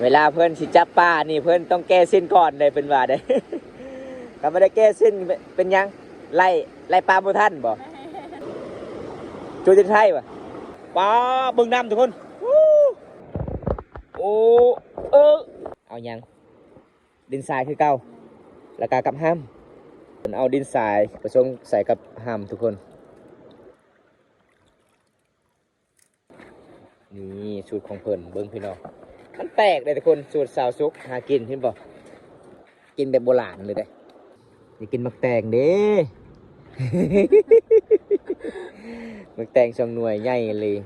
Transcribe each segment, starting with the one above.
เวลาเพื่อนสิจับปลานี่เพื่อนต้องแก้เส้นก่อนเลยเป็นว่าได้ ถ้าไม่ได้แก้เส้นเป็นยังไล่ปลาโบท่านบ่จูจินไทยป่ะปลาบึงน้ำทุกคนโอ้เอายังดินทรายคือเก่าแล้วก็กับห้ามเอาดินทรายผสมใส่กับห้ามทุกคนนี่สูตรของเพิ่นเบิ้งพี่น้องมันแปลกเลยทุกคนสูตรสาวซุกหากินเห็นบ่กินแบบโบราณเลยได้อย่ากินมักแตงเด้ มักแตงช่องหน่วยใหญ่เลย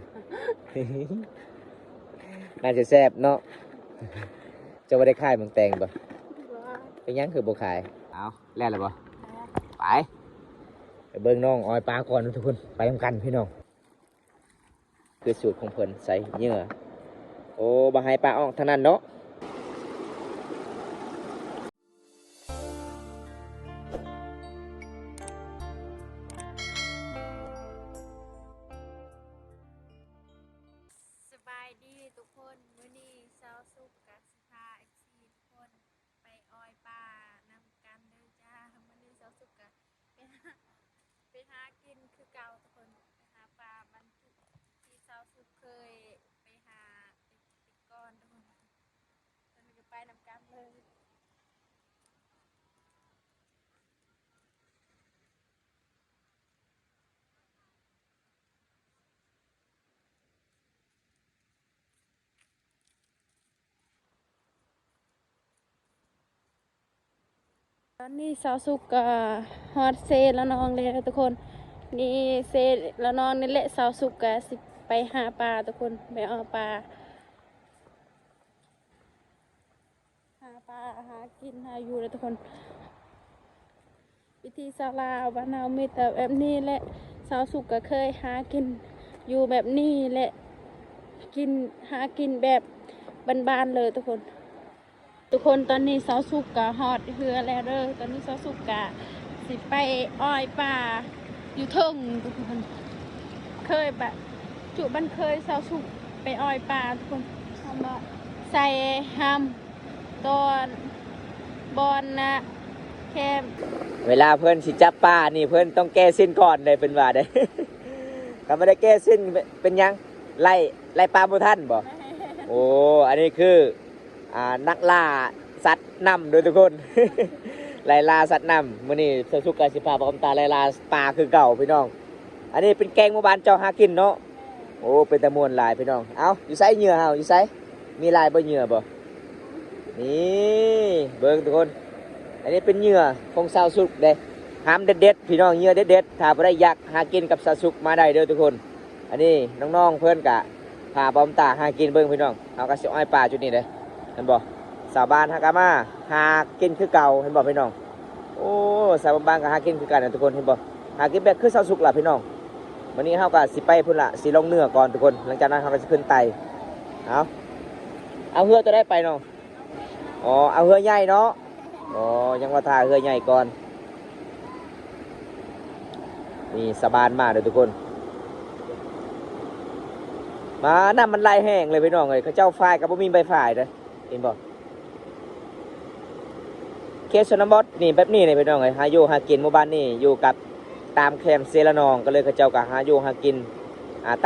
น่าจะแซ่บเนาะจะว่าได้ขายมักแตงบ่เป็นยังคือบ่ขายเอาแล่นแล้วบ่ไปเบิ่งน้องออยปลาก่อนทุกคนไปทำกันพี่น้องคือสูตรของเพิ่นใส่เหยื่อโอ้บ่ให้ปลาออกเท่านั้นเนาะสบายดีทุกคนมื้อนี้เช้าสุกกับสิพา FC ทุกคนไปออยป่านำกันเด้อจ้ามื้อนี้เช้าสุกกับไปหากินคือเก่าทุกคนไปหาปลาบรรจุที่เช้าสุกเคยไปหาติดก้อนทุกคนตอนนี้ก็ไปนำกันเลยตอนนี้เช้าสุกกับฮอตเซแล้วน้องเลยทุกคนนี่เซแล้วน้องนี่แหละเช้าสุกกับสิไปหาปลาทุกคนไปเอาปลาหากินหาอยู่เลยทุกคนวิธีสาวลาวบ้านเรามีแต่แบบนี้แหละสาวสุกก็เคยหากินอยู่แบบนี้แหละหากินแบบบ้านๆเลยทุกคนตอนนี้สาวสุกกะฮอดเหือแล้วเด้อตอนนี้สาวสุกกะสิไปอ้อยป่าอยู่เทิงทุกคนเคยแบบจุบันเคยสาวสุกไปอ้อยป่าทุกคนทำมาใส่ห้ำตอนบอลนะแค่ เวลาเพื่อนสิจับปลานี่เพื่อนต้องแก้เส้นก่อนเลยเป็นว่าได้ ถ้าไม่ได้แก้เส้นเป็นยังไล่ปลาโบท่านบ่โอ้อันนี้คือนักล่าสัตว์นำโดยทุกคน ไล่ล่าสัตว์นำมื้อนี้เสือสุกกาสิพาบอกตาไล่ล่าปลาคือเก่าพี่น้องอันนี้เป็นแกงหมู่บ้านเจ้าหากินเนาะโอ้เป็นตะมวนลายพี่น้องเอาอยู่ไสเหยื่อเฮาอยู่ไสมีลายบ่เหยื่อบ่นี่เบิ่งทุกคนอันนี้เป็นเหยื่อของสาวสุกเด้หามเด็ดๆพี่น้องเหยื่อเด็ดๆถ้าบ่ได้อยากหากินกับสาวสุกมาได้เด้อทุกคนอันนี้น้องๆเพิ่นกะพาบอมตาหากินเบิ่งพี่น้องเฮาก็สิอ้อยปลาจุดนี้เด้เห็นบ่สาวบ้านหากะมาหากินคือเก่าเห็นบ่พี่น้องโอ้สาวบ้านก็หากินคือกันนะทุกคนเห็นบ่หากินแบบคือสาวสุกล่ะพี่น้องวันนี้เฮาก็สิไปพุ่นละสิลงเหนือก่อนทุกคนหลังจากนั้นเฮาก็สิขึ้นไตเอาเรือตัวได้ไปน้องอ๋อเอาเรือใหญ่เนาะอ๋อยังว่าท่าเรือใหญ่ก่อนนี่สบานมากเลยทุกคนมาน้ำมันไหลแห้งเลยพี่น้องเลยเขาเจ้าฝ่ายกับบ่มีใบฝ่ายเลยเห็นบ่เคสชนบทนี่แบบนี้เลยพี่น้องเลยหาอยู่หากินหมู่บ้านนี่อยู่กับตามแคมเซละนองก็เลยเขาเจ้าก็หาอยู่หากิน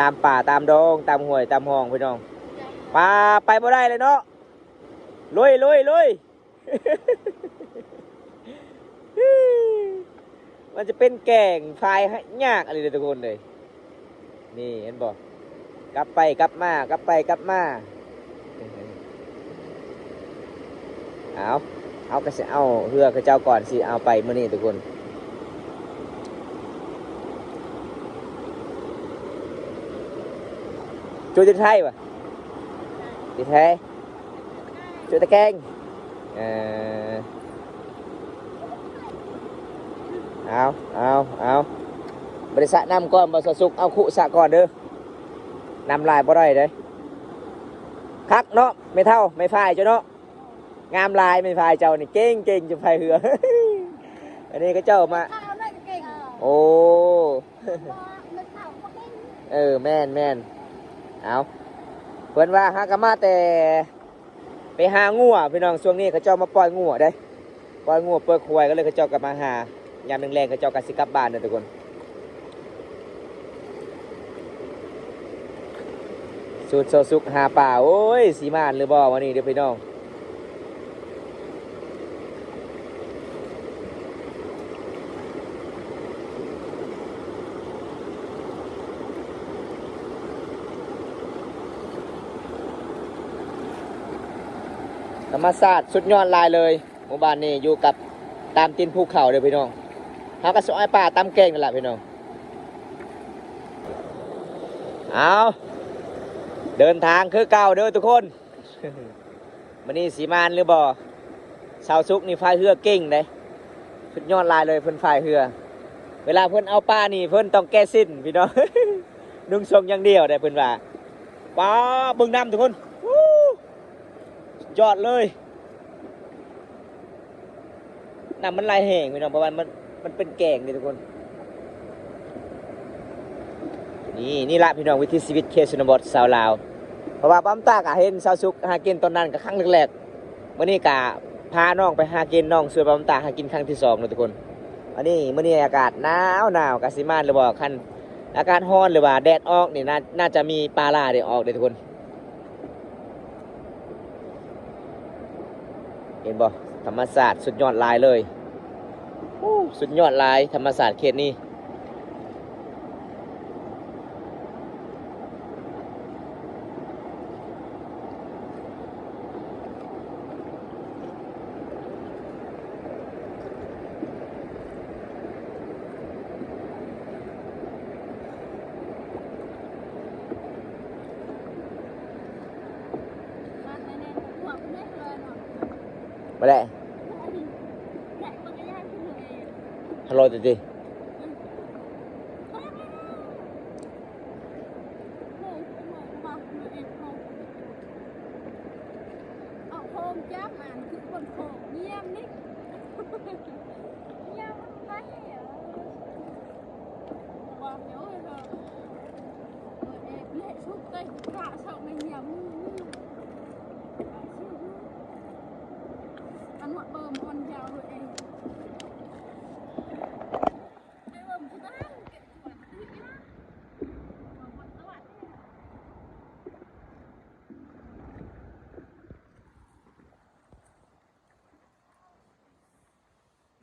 ตามป่าตามดงตามห้วยตามห้องพี่น้องปลาไปบ่ได้เลยเนาะลุย มันจะเป็นแก่งพายยากอะไรเลยทุกคนเลยนี่เห็นบอกกลับไปกลับมากลับไปกลับมาเอาก็จะเอาเรือข้าเจ้าก่อนสิเอาไปมื้อนี้ทุกคนจูติไทยป่ะติไทยจูตะแกงเอาบริษัทนำก่อนบริษัทสุกเอาขุสะก่อนเด้อนำลายบ่ได้เด้คักเนาะไม่เท่าไม่ฝ่ายเจ้าเนาะงามลายไม่ฝ่ายเจ้านี่เก่งจะพายเรือ อันนี้ก็เจ้ามาโอ้แม่นเอาเพิ่นว่าหากะมาแต่ไป หางัวพี่น้องช่วงนี้เขาเจ้ามาปล่อยงัวได้ปล่อยงัวปล่อยควายก็เลยเขาเจ้ากลับมาหายามแรงๆเขาเจ้าก็สิกลับบ้านเด้อทุกคนสูตรโซซุกหาป่าโอ้ยสีมานหรือบ่วันนี้เด้อพี่น้องธรรมศาสตร์สุดยอดลายเลยหมู่บ้านนี้อยู่กับตามตีนภูเขาเด้อพี่น้องเฮาก็สอยป่าตามแกงนั่นแหละพี่น้องเอาเดินทางคือเก่าเด้อทุกคนวันนี้สีมานหรือบ่ชาวซุกนี่พายเรือเก่งเลยสุดยอดลายเลยเพิ่นพายเรือเวลาเพิ่นเอาป้านี่เพิ่นต้องแก้สิ้นพี่น้อง นุ่งทรงอย่างเดียวได้เพิ่นว่าป้าเบิ่งน้ำทุกคนสุดยอดเลยน้ำมันลายแห้งพี่น้องเพราะว่ามันเป็นแกงนี่ทุกคนนี่ละพี่น้องวิถีชีวิตเคชนบทชาวลาวเพราะว่าปั๊มตากะเห็นชาวซุกหากินตอนนั้นกับครั้งแรกๆมื่อนี้กะพาน้องไปหากินน้องช่วยปั๊มตาหากินครั้งที่2นะทุกคนอันนี้มื่อนี้อากาศหนาวกะสิมานหรือบ่คันอากาศร้อนหรือว่าแดดออกนี่น่าจะมีปลาล่าได้ออกเลยทุกคนเห็นบ่ธรรมศาสตร์สุดยอดลายเลยสุดยอดลายธรรมศาสตร์เขตนี้ไม่ได้ฮัลโหลจริง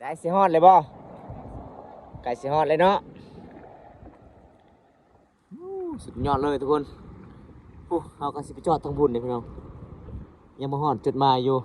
ได้สิฮอดเลยบ่ไก่สิฮอดเลยเนาะสุดยอดเลยทุกคนเอากระสิไปจอดทางบุญเลยพี่น้องยังมาฮอดจุดหมายอยู่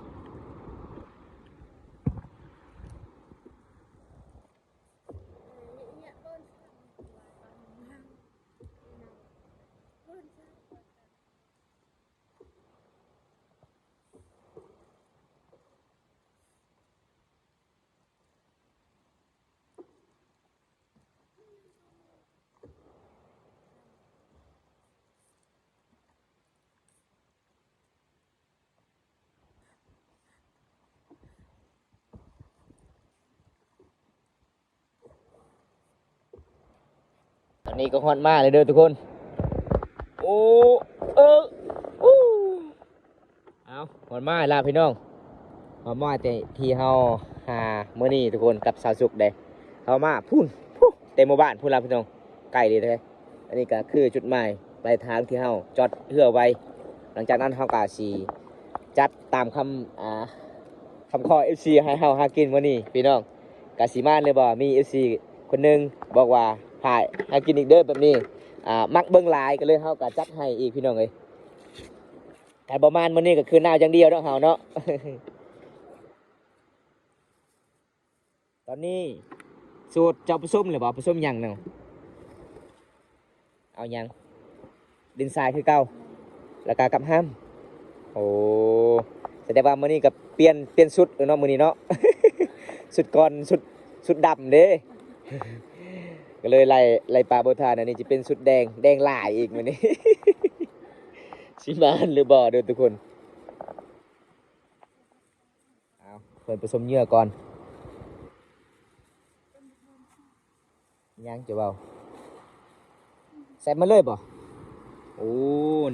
ตอนนี้ก็ฮอดมากเลยเด้อทุกคนโอ้อู้เอาฮอดมากแล้วพี่น้องฮอดมากแต่ที่เฮาหามื้อนี้ทุกคนกับสาวสุกเด้เฮามาพุ่นเต็มหมู่บ้านพุ่นละพี่น้องไกลเลยแท้อันนี้ก็คือจุดหมายปลายทางที่เฮาจอดเรือไว้หลังจากนั้นเฮาก็สิจัดตามคำขอ FC ให้เฮาหากินมื้อนี้พี่น้องกสิมาเลยบ่มี FC คนหนึงบอกว่าหากินอีกเด้อแบบนี้มักเบิ่งหลายก็เลยเฮาก็จัดให้อีกพี่น้องเอ้ยแต่ประมาณมื้อนี้ก็คือหนาวอย่างเดียวเนาะเฮาเนาะ ตอนนี้สูตรเจ้าผสมหรือเปล่าผสมหยังเนาะเอาหยังดินทรายคือเก่าแล้วก็กับห้ามโอ้แสดงว่ามื้อนี้ก็เปลี่ยนชุดเนาะมื้อนี้เนาะ ชุดก่อนชุดดำเด้ ก็เลยไล่ปลาโบทานอันนี้จะเป็นชุดแดงหลายอีกมื้อนี้ สิมานหรือบ่เด้อทุกคนเอาเพิ่นผสมเหยื่อก่อนยังจะเบาใส่มาเลยบ่โอ้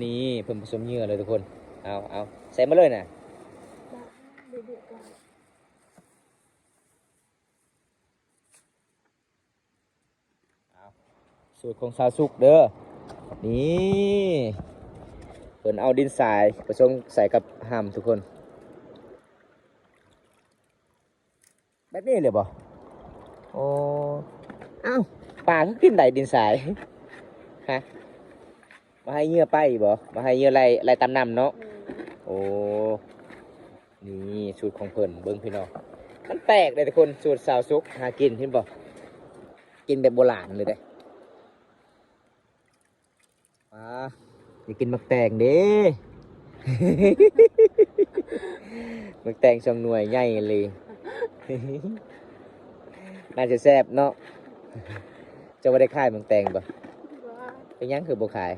นี่เพิ่นผสมเหยื่อเลยทุกคนเอาใส่มาเลยนะ เดือดก่อน สูตรของสาวสุกเด้อนี่เพิ่นเอาดินทรายผสมใส่กับห้ำทุกคนแบบนี้เลยบ่โอ้เอ้าปลาเขากินได้ดินทรายฮะมาให้เหยื่อไปบ่มาให้เหยื่อไล่ตามน้ำเนาะโอ้นี่สูตรของเพิ่นเบิ่งพี่น้องมันแปลกเลยทุกคนสูตรสาวสุกหากินเห็นบ่กินแบบโบราณเลยเด้อยากกินมักแตงเด้ มักแตงสองหน่วยใหญ่เลย น่าจะแซ่บเนาะจะว่าได้ขายมักแตงบ่เป็นหยังคือบ่ขาย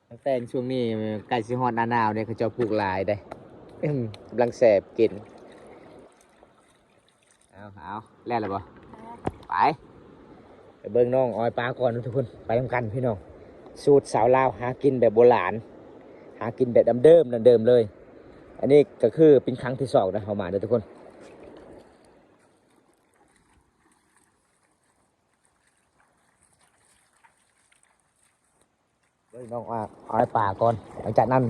มักแตงช่วงนี้ใกล้สิฮอดหน้าหนาวเนี่ยเขาเจะปลูกหลายได้ กำลังแซ่บกินเอาแล้วล่ะบ่ไปเบิ่งน้องออยปลาก่อนทุกคนไปทำกันพี่น้องสูตรสาวลาวหากินแบบโบราณหากินแบบเดิมเลยอันนี้ก็คือเป็นครั้งที่2นะเขามาเด้อทุกคนเบิ่งน้องออยปลาก่อนหลังจากนั้น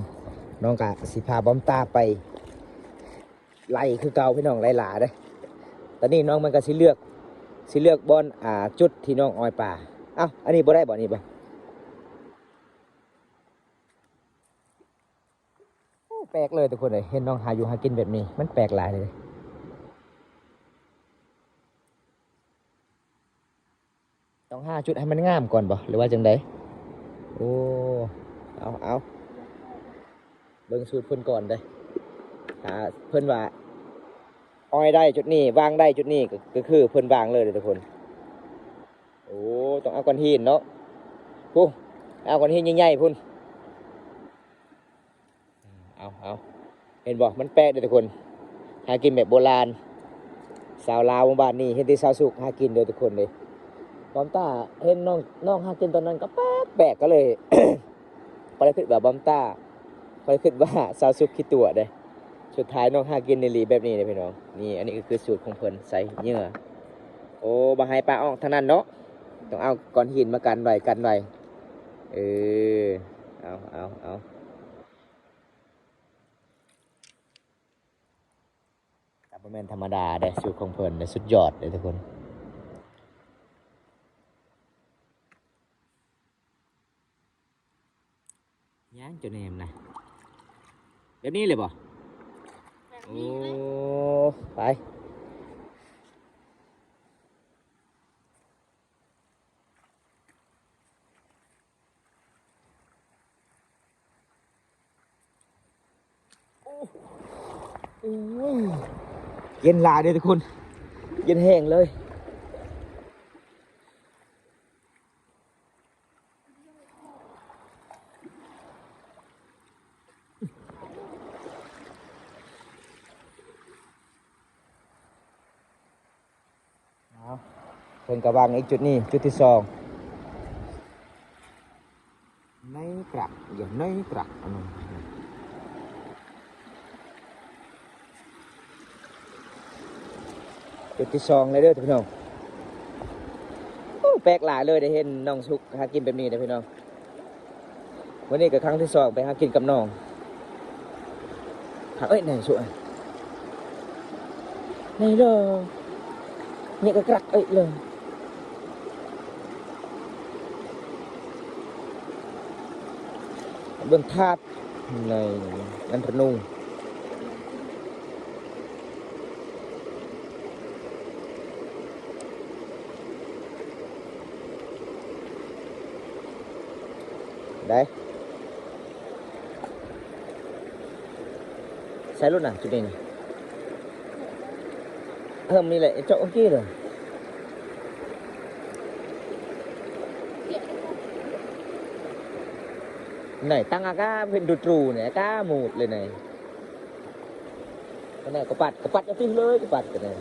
น้องก็สิพาบอมตาไปไล่คือเก่าพี่น้องไล่หลาเด้อตอนนี้น้องมันก็สิเลือกบอลจุดที่น้องออยป่าเอ้าอันนี้บ่ได้บ่นี่บ่แปลกเลยทุกคนเลยเห็นน้องหาอยู่หากินแบบนี้มันแปลกหลายเลยต้องหาจุดให้มันงามก่อนบ่หรือว่าจังไดโอ้เอาเบิ่งสูตรเพิ่นก่อนเด้เพิ่นว่าออยได้จุดนี้วางได้จุดนี้ก็คือเพิ่นวางเลยทุกคนโอ้ต้องเอาก้อนหินเนาะพุ่งเอาก้อนหินใหญ่ๆพุ่นเอาเห็นบอกมันแปลกเลยทุกคนหากินแบบโบราณสาวลาวบ้านนี้เห็นที่สาวสุกหากินเด้อทุกคนเลยบอมต้าเห็นน้องหากินตอนนั้นก็แปลกก็เลย ก็เลยคิดว่าบอมต้าก็เลยคิดว่าสาวสุกคิดตัวเด้สุดท้ายน้องหากินในรีแบบนี้เลยพี่น้องนี่อันนี้ก็คือสูตรของเพิ่นใส่เหยื่อโอ้บาให้ปลาออกทางนั้นเนาะต้องเอาก้อนหินมากันไว้เออเอาแต่บ่แม่นธรรมดาเด้สูตรของเพิ่นสุดยอดเลยทุกคนย่างจนแหนมนะแบบนี้เลยบ่โอ้ไปเย็นหลายเลยทุกคนเย็นแห้งเลยเพิ่นกระวางอีกจุดนี้จุดที่2ในกระอย่างในกระอันนั้นจุดที่2เลยเด้อพี่น้องแปลกหลายเลยได้เห็นน้องสุกหากินแบบนี้นะพี่น้องวันนี้ก็ครั้งที่2ไปหากินกับน้องเอ้ยไหนสุกไหนเด้อเนี่ยก็กระเอ้ยเลยเบื้องธาตุในอันทนุงได้ใช้รถน่ะจุดนี้มีlại chỗ kia rồi này tăng cá bên đụt trù này cá mộtเลยnày cái này có bạt cho tí lưới cái bạt cái này